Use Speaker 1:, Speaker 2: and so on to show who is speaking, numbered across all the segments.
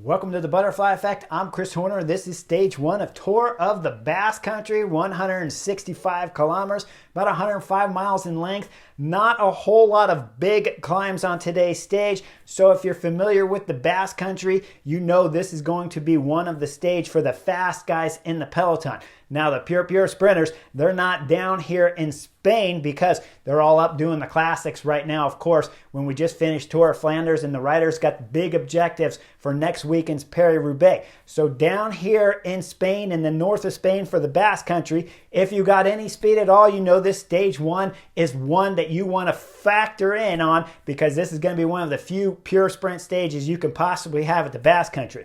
Speaker 1: Welcome to the Butterfly Effect. I'm Chris Horner. This is stage one of Tour of the Basque Country, 165 kilometers, about 105 miles in length. Not a whole lot of big climbs on today's stage. So if you're familiar with the Basque Country, you know this is going to be one of the stage for the fast guys in the peloton. Now the pure sprinters, they're not down here in Spain because they're all up doing the classics right now, of course, when we just finished Tour of Flanders and the riders got big objectives for next weekend's Paris-Roubaix. So down here in Spain, in the north of Spain for the Basque Country, if you got any speed at all, you know this stage one is one that you want to factor in on because this is going to be one of the few pure sprint stages you can possibly have at the Basque Country.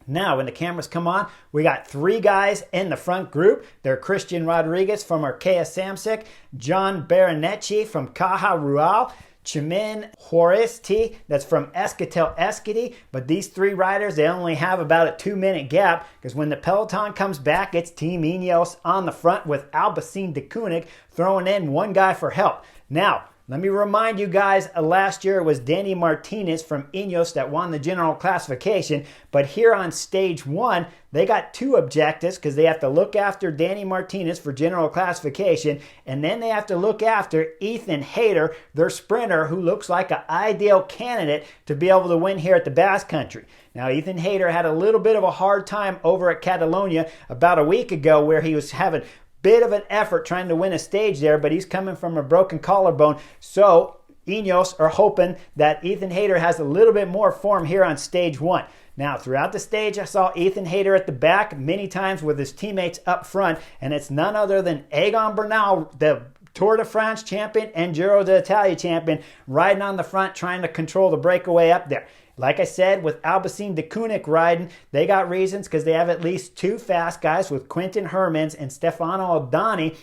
Speaker 1: Now, when the cameras come on, we got three guys in the front group. They're Christian Rodriguez from Arkea Samsic, John Baronecci from Caja Rural, Chimin Horisti, that's from Escatel Escudi. But these three riders, they only have about a 2-minute gap because when the peloton comes back, it's Team Ineos on the front with Albacete de Koenig throwing in one guy for help. Now, let me remind you guys, last year it was Danny Martinez from Ineos that won the general classification. But here on stage one, they got two objectives because they have to look after Danny Martinez for general classification. And then they have to look after Ethan Hayter, their sprinter, who looks like an ideal candidate to be able to win here at the Basque Country. Now, Ethan Hayter had a little bit of a hard time over at Catalonia about a week ago where he was having bit of an effort trying to win a stage there, but he's coming from a broken collarbone. So Ineos are hoping that Ethan Hayter has a little bit more form here on stage one. Now, throughout the stage, I saw Ethan Hayter at the back many times with his teammates up front, and it's none other than Egan Bernal, the Tour de France champion and Giro d'Italia champion, riding on the front trying to control the breakaway up there. Like I said, with Albacete de Koenig riding, they got reasons because they have at least two fast guys with Quinten Hermans and Stefano Aldani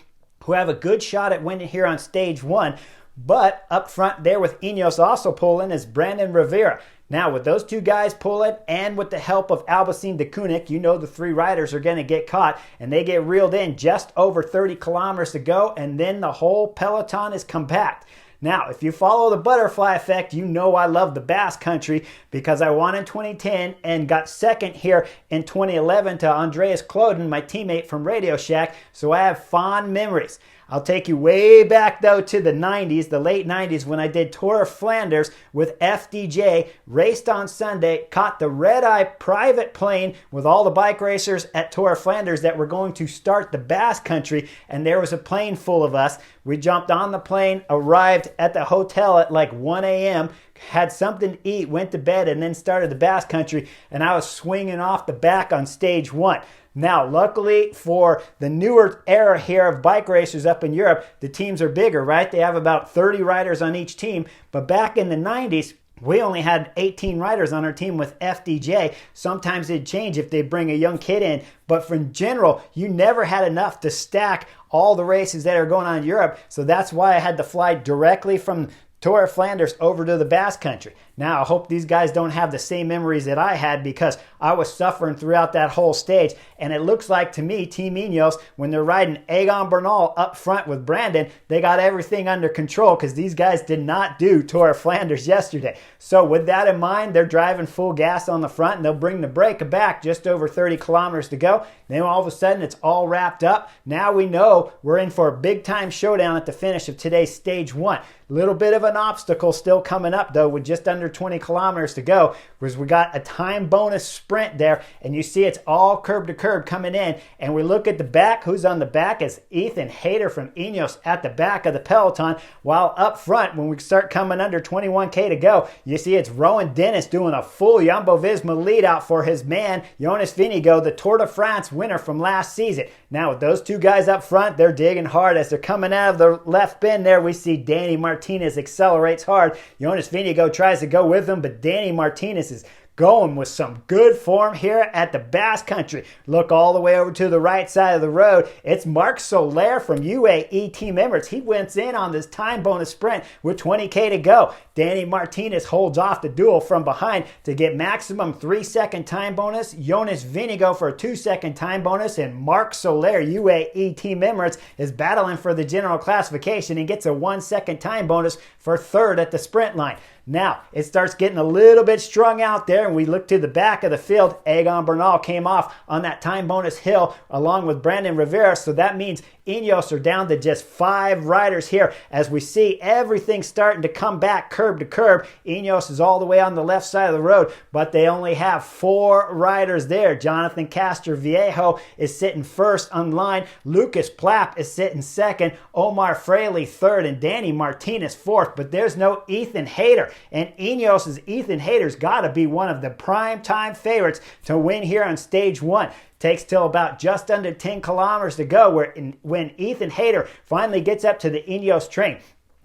Speaker 1: who have a good shot at winning here on stage one. But up front there with Ineos also pulling is Brandon Rivera. Now, with those two guys pulling and with the help of Albacete de Koenig, you know the three riders are going to get caught and they get reeled in just over 30 kilometers to go, and then the whole peloton is compact. Now, if you follow the Butterfly Effect, you know I love the Basque Country because I won in 2010 and got second here in 2011 to Andreas Kloden, my teammate from Radio Shack, so I have fond memories. I'll take you way back, though, to the 90s, the late 90s, when I did Tour of Flanders with FDJ, raced on Sunday, caught the red-eye private plane with all the bike racers at Tour of Flanders that were going to start the Basque Country, and there was a plane full of us. We jumped on the plane, arrived at the hotel at like 1 a.m., had something to eat, went to bed, and then started the Basque Country, and I was swinging off the back on stage one. Now, luckily for the newer era here of bike racers up in Europe, the teams are bigger, right? They have about 30 riders on each team. But back in the 90s, we only had 18 riders on our team with FDJ. Sometimes it'd change if they bring a young kid in. But for general, you never had enough to stack all the races that are going on in Europe. So that's why I had to fly directly from Tour of Flanders over to the Basque Country. Now, I hope these guys don't have the same memories that I had because I was suffering throughout that whole stage. And it looks like to me, Team Ineos, when they're riding Egan Bernal up front with Brandon, they got everything under control because these guys did not do Tour of Flanders yesterday. So with that in mind, they're driving full gas on the front and they'll bring the break back just over 30 kilometers to go. Then all of a sudden, it's all wrapped up. Now we know we're in for a big-time showdown at the finish of today's stage one. A little bit of an obstacle still coming up, though, with just under 20 kilometers to go, because we got a time bonus sprint there, and you see it's all curb to curb coming in. And we look at the back. Who's on the back is Ethan Hayter from Ineos at the back of the peloton, while up front, when we start coming under 21K to go, you see it's Rowan Dennis doing a full Jumbo-Visma lead out for his man, Jonas Vingegaard, the Tour de France winner from last season. Now, with those two guys up front, they're digging hard. As they're coming out of the left bend there, we see Danny Martinez accelerates hard. Jonas Vingegaard tries to go with him, but Danny Martinez is going with some good form here at the Basque Country. Look all the way over to the right side of the road. It's Marc Soler from UAE Team Emirates. He went in on this time bonus sprint with 20K to go. Danny Martinez holds off the duel from behind to get maximum 3-second time bonus. Jonas Vingegaard for a 2-second time bonus, and Marc Soler, UAE Team Emirates, is battling for the general classification and gets a 1-second time bonus for third at the sprint line. Now, it starts getting a little bit strung out there, and we look to the back of the field. Egan Bernal came off on that time bonus hill along with Brandon Rivera, so that means Ineos are down to just 5 riders here as we see everything starting to come back curb to curb. Ineos is all the way on the left side of the road, but they only have 4 riders there. Jonathan Castroviejo is sitting first on line. Lucas Plapp is sitting second. Omar Fraley third, and Danny Martinez fourth. But there's no Ethan Hayter, and Ineos' Ethan Hayter's got to be one of the prime time favorites to win here on stage 1. Takes till about just under 10 kilometers to go when Ethan Hayter finally gets up to the Ineos train.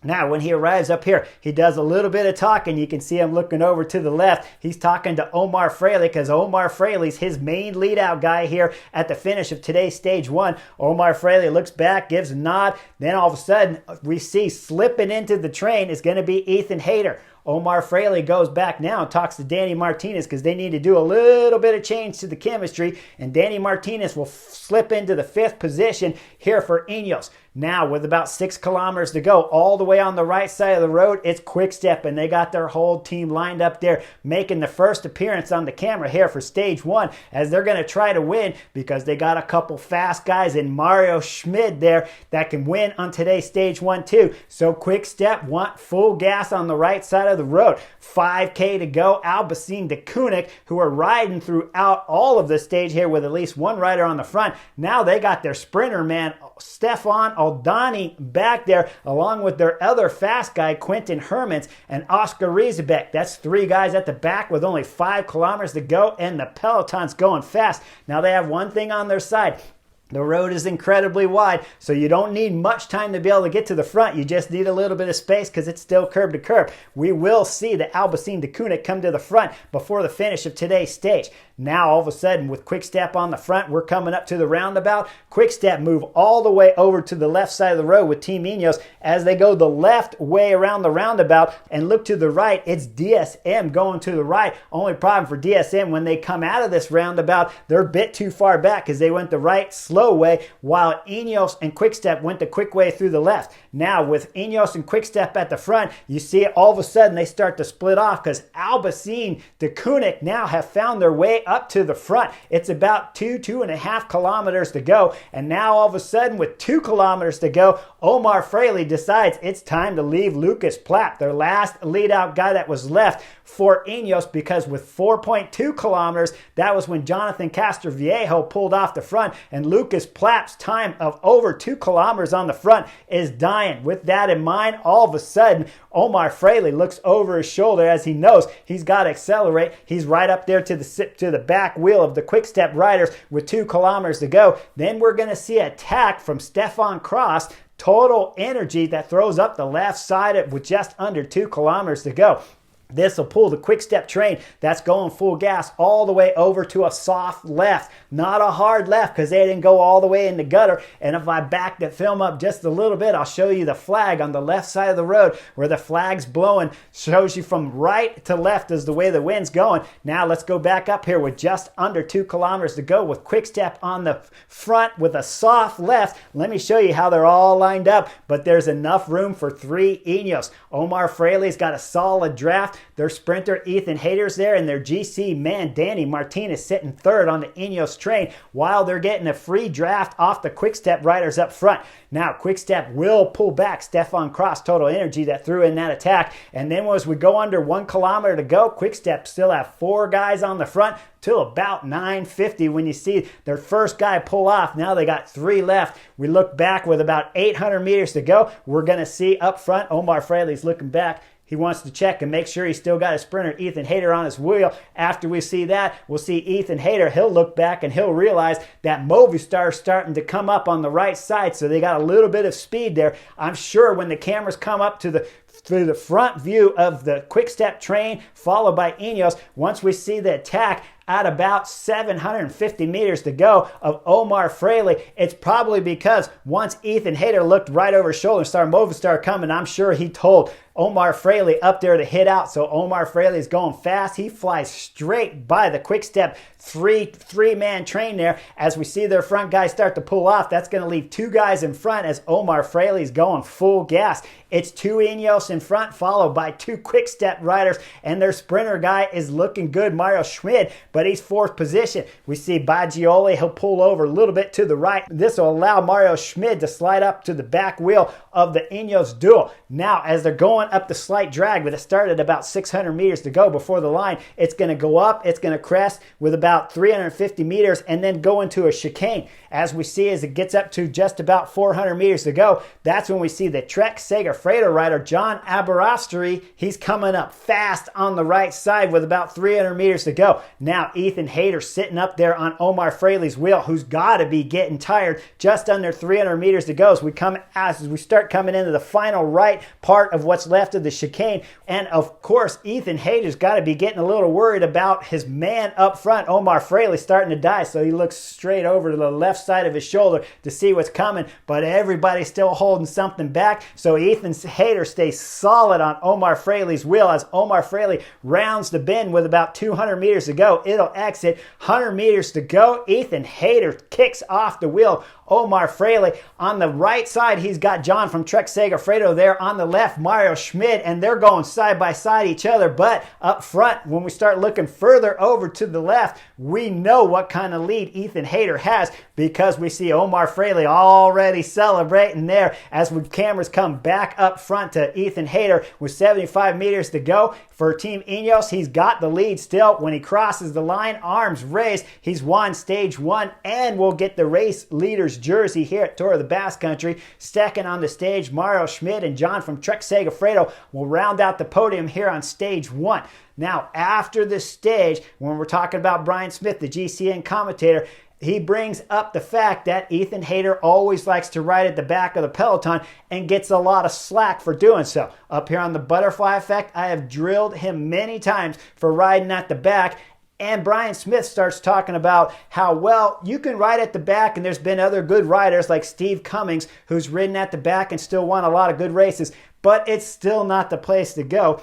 Speaker 1: Now, when he arrives up here, he does a little bit of talking. You can see him looking over to the left. He's talking to Omar Fraley because Omar Fraley's his main lead-out guy here at the finish of today's stage 1. Omar Fraley looks back, gives a nod. Then all of a sudden, we see slipping into the train is going to be Ethan Hayter. Omar Fraley goes back now and talks to Danny Martinez because they need to do a little bit of change to the chemistry, and Danny Martinez will slip into the 5th position here for Ineos. Now, with about 6 kilometers to go, all the way on the right side of the road, it's Quick Step, and they got their whole team lined up there, making the first appearance on the camera here for stage 1, as they're going to try to win because they got a couple fast guys in Mario Schmid there that can win on today's stage 1 too. So Quick Step want full gas on the right side of the road. 5K to go. Albacin de Koenig, who are riding throughout all of the stage here with at least 1 rider on the front. Now they got their sprinter man, Stefan Aldani, back there, along with their other fast guy, Quentin Hermans, and Oscar Riesebeck. That's 3 guys at the back with only 5 kilometers to go, and the peloton's going fast. Now they have one thing on their side. The road is incredibly wide, so you don't need much time to be able to get to the front. You just need a little bit of space because it's still curb to curb. We will see the Albacin de Koenig come to the front before the finish of today's stage. Now, all of a sudden, with Quick Step on the front, we're coming up to the roundabout. Quick Step move all the way over to the left side of the road with Team Ineos as they go the left way around the roundabout and look to the right. It's DSM going to the right. Only problem for DSM, when they come out of this roundabout, they're a bit too far back because they went the right slow way, while Ineos and Quick Step went the quick way through the left. Now, with Ineos and Quick Step at the front, you see all of a sudden they start to split off because Albacin de Koenig now have found their way up to the front. It's about 2.5 kilometers to go, and now all of a sudden with 2 kilometers to go, Omar Fraley decides it's time to leave Lucas Plapp, their last lead-out guy that was left for Ineos, because with 4.2 kilometers, that was when Jonathan Castroviejo pulled off the front, and Lucas Plapp's time of over 2 kilometers on the front is dying. With that in mind, all of a sudden, Omar Fraley looks over his shoulder as he knows he's got to accelerate. He's right up there to the back wheel of the Quick Step riders with 2 kilometers to go. Then we're going to see an attack from Stefan Cross, Total Energy, that throws up the left side with just under 2 kilometers to go. This will pull the Quick Step train that's going full gas all the way over to a soft left. Not a hard left because they didn't go all the way in the gutter. And if I back the film up just a little bit, I'll show you the flag on the left side of the road where the flag's blowing. Shows you from right to left is the way the wind's going. Now let's go back up here with just under 2 kilometers to go with Quick Step on the front with a soft left. Let me show you how they're all lined up, but there's enough room for 3 Ineos. Omar Fraley's got a solid draft. Their sprinter Ethan Hayter's there, and their GC man Danny Martinez sitting third on the Ineos train while they're getting a free draft off the Quick Step riders up front. Now Quick Step will pull back Stefan Cross, Total Energy, that threw in that attack. And then as we go under 1 kilometer to go, Quick Step still have 4 guys on the front till about 9:50 when you see their first guy pull off. Now they got 3 left. We look back with about 800 meters to go. We're going to see up front Omar Fraley's looking back. He wants to check and make sure he's still got his sprinter Ethan Hayter on his wheel. After we see that, we'll see Ethan Hayter. He'll look back and he'll realize that Movistar's starting to come up on the right side, so they got a little bit of speed there. I'm sure when the cameras come up to through the front view of the Quick Step train, followed by Ineos, once we see the attack at about 750 meters to go of Omar Fraley, it's probably because once Ethan Hayter looked right over his shoulder and saw Movistar coming, I'm sure he told Omar Fraley up there to hit out. So Omar Fraley is going fast. He flies straight by the Quick Step three-man train there. As we see their front guys start to pull off, that's going to leave 2 guys in front as Omar Fraley's going full gas It's two Ineos in front, followed by two quick-step riders, and their sprinter guy is looking good, Mario Schmid, but he's fourth position. We see Baggioli, he'll pull over a little bit to the right. This will allow Mario Schmid to slide up to the back wheel of the Ineos duel. Now, as they're going up the slight drag, but it started about 600 meters to go before the line, it's going to go up, it's going to crest with about 350 meters and then go into a chicane. As we see, as it gets up to just about 400 meters to go, that's when we see the Trek Segafredo rider, John Aberasturi. He's coming up fast on the right side with about 300 meters to go. Now, Ethan Hayter sitting up there on Omar Fraley's wheel, who's got to be getting tired. Just under 300 meters to go as we start coming into the final right part of what's left of the chicane. And of course, Ethan Hayter's got to be getting a little worried about his man up front, Omar Fraley, starting to die. So he looks straight over to the left side of his shoulder to see what's coming, but everybody's still holding something back. So Ethan Hayter stays solid on Omar Fraley's wheel as Omar Fraley rounds the bend with about 200 meters to go. It'll exit, 100 meters to go. Ethan Hayter kicks off the wheel. Omar Fraley on the right side, he's got John from Trek Segafredo there. On the left, Mario Schmid, and they're going side by side each other. But up front, when we start looking further over to the left, we know what kind of lead Ethan Hayter has because we see Omar Fraley already celebrating there as the cameras come back up front to Ethan Hayter with 75 meters to go. For Team Ineos, he's got the lead still. When he crosses the line, arms raised, he's won stage one and will get the race leader's jersey here at Tour of the Basque Country. Second on the stage, Mario Schmid and John from Trek Segafredo will round out the podium here on stage one. Now, after this stage, when we're talking about Brian Smith, the GCN commentator, he brings up the fact that Ethan Hayter always likes to ride at the back of the peloton and gets a lot of slack for doing so. Up here on the Butterfly Effect, I have drilled him many times for riding at the back. And Brian Smith starts talking about how, well, you can ride at the back, and there's been other good riders like Steve Cummings who's ridden at the back and still won a lot of good races, but it's still not the place to go.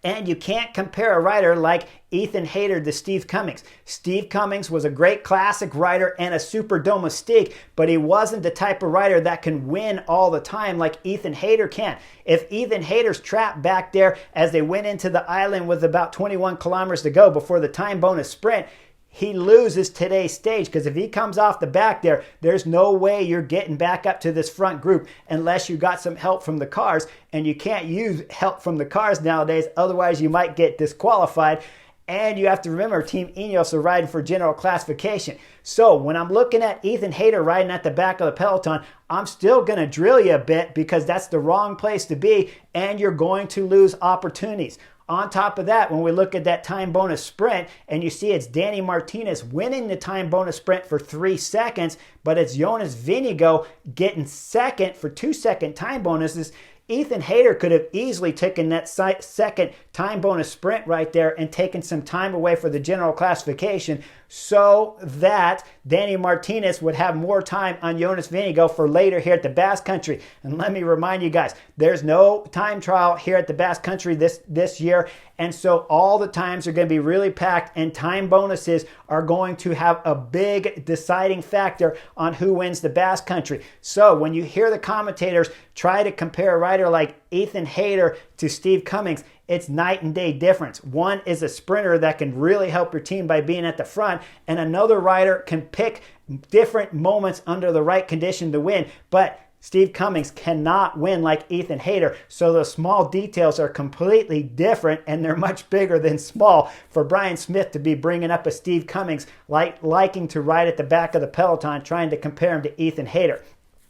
Speaker 1: And you can't compare a rider like Ethan Hayter to Steve Cummings. Steve Cummings was a great classic rider and a super domestique, but he wasn't the type of rider that can win all the time like Ethan Hayter can. If Ethan Hayter's trapped back there as they went into the island with about 21 kilometers to go before the time bonus sprint, he loses today's stage because if he comes off the back there, there's no way you're getting back up to this front group unless you got some help from the cars, and you can't use help from the cars nowadays, otherwise you might get disqualified. And you have to remember, Team Ineos are riding for general classification. So when I'm looking at Ethan Hayter riding at the back of the peloton, I'm still going to drill you a bit because that's the wrong place to be, and you're going to lose opportunities. On top of that, when we look at that time bonus sprint, and you see it's Danny Martinez winning the time bonus sprint for 3 seconds, but it's Jonas Vingegaard getting second for 2-second time bonuses, Ethan Hayter could have easily taken that second time bonus sprint right there and taken some time away for the general classification so that Danny Martinez would have more time on Jonas Vingegaard for later here at the Basque Country. And let me remind you guys, there's no time trial here at the Basque Country this year, and so all the times are going to be really packed, and time bonuses are going to have a big deciding factor on who wins the Basque Country. So when you hear the commentators try to compare a rider like Ethan Hayter to Steve Cummings, it's night and day difference. One is a sprinter that can really help your team by being at the front, and another rider can pick different moments under the right condition to win. But Steve Cummings cannot win like Ethan Hayter, so the small details are completely different, and they're much bigger than small for Brian Smith to be bringing up a Steve Cummings liking to ride at the back of the peloton, trying to compare him to Ethan Hayter.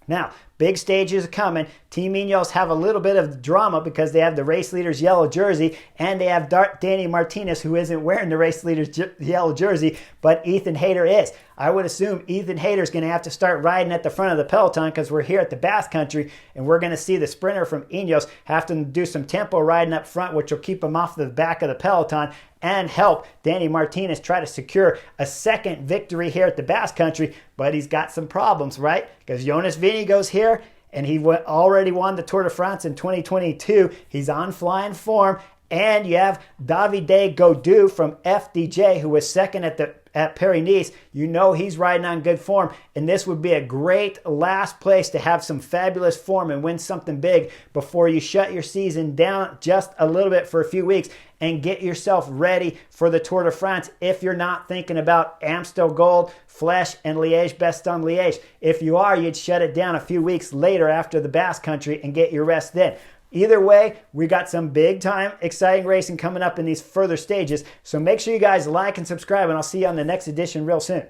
Speaker 1: Now, big stages are coming. Team Ineos have a little bit of drama because they have the race leader's yellow jersey, and they have Danny Martinez, who isn't wearing the race leader's yellow jersey, but Ethan Hayter is. I would assume Ethan Hayter's going to have to start riding at the front of the peloton because we're here at the Basque Country, and we're going to see the sprinter from Ineos have to do some tempo riding up front, which will keep him off the back of the peloton and help Danny Martinez try to secure a second victory here at the Basque Country. But he's got some problems, right? Because Jonas Vingegaard's here, and he already won the Tour de France in 2022. He's on flying form, And you have Davide Gaudu from FDJ, who was second at Paris-Nice. You know he's riding on good form, and this would be a great last place to have some fabulous form and win something big before you shut your season down just a little bit for a few weeks and get yourself ready for the Tour de France if you're not thinking about Amstel Gold, Flèche, and Liège-Bastogne-Liège. If you are, you'd shut it down a few weeks later after the Basque Country and get your rest then. Either way, we got some big time exciting racing coming up in these further stages. So make sure you guys like and subscribe, and I'll see you on the next edition real soon.